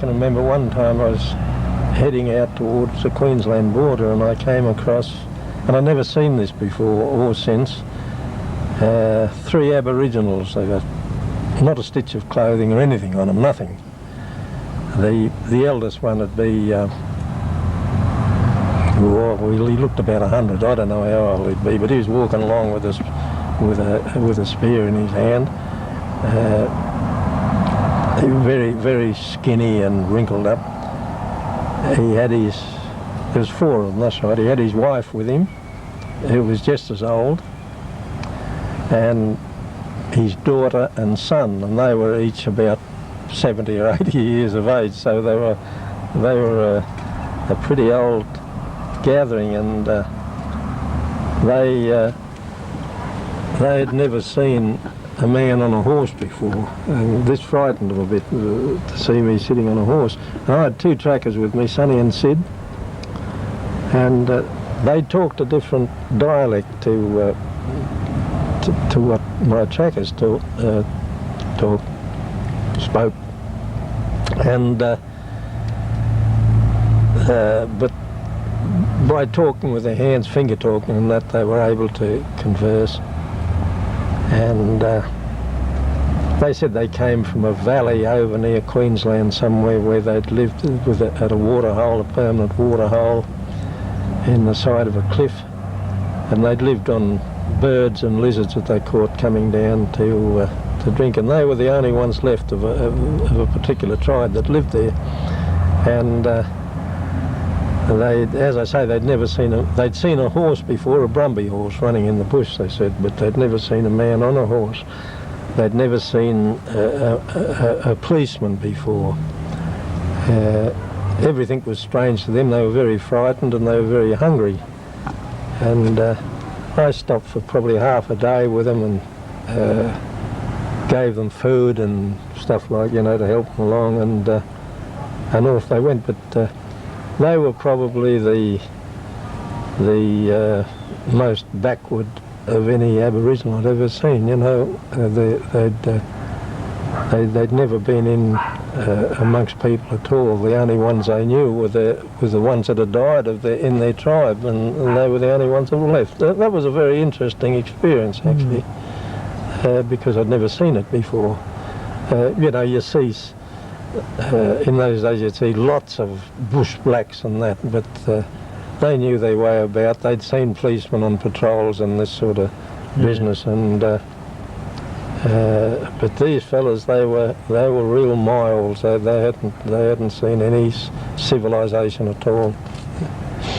can remember one time I was heading out towards the Queensland border, and I came across, and I'd never seen this before or since, 3 Aboriginals. They got not a stitch of clothing or anything on them, nothing. The eldest one would be, well, he looked about 100. I don't know how old he'd be, but he was walking along with us with a spear in his hand. He was very, very skinny and wrinkled up. He had there was 4 of them, that's right. He had his wife with him, who was just as old, and his daughter and son, and they were each about 70 or 80 years of age, so they were a pretty old gathering, and they had never seen a man on a horse before, and this frightened them a bit to see me sitting on a horse. And I had 2 trackers with me, Sonny and Sid, and they talked a different dialect to what my trackers spoke, and but by talking with their hands, finger talking and that, they were able to converse. And they said they came from a valley over near Queensland somewhere, where they'd lived at a waterhole, a permanent waterhole in the side of a cliff, and they'd lived on birds and lizards that they caught coming down to drink, and they were the only ones left of a particular tribe that lived there. And as I say, they'd never seen they'd seen a horse before, a Brumby horse running in the bush, they said, but they'd never seen a man on a horse. They'd never seen a policeman before. Everything was strange to them. They were very frightened and they were very hungry. And I stopped for probably half a day with them and gave them food and stuff like, to help them along, and off they went. But they were probably the most backward of any Aboriginal I'd ever seen. They'd never been in amongst people at all. The only ones they knew were the ones that had died in their tribe, and they were the only ones that were left. That was a very interesting experience, actually, because I'd never seen it before. You see, in those days you'd see lots of bush blacks and that, but they knew their way about. They'd seen policemen on patrols and this sort of business, and but these fellas, they were real miles. They hadn't seen any civilization at all.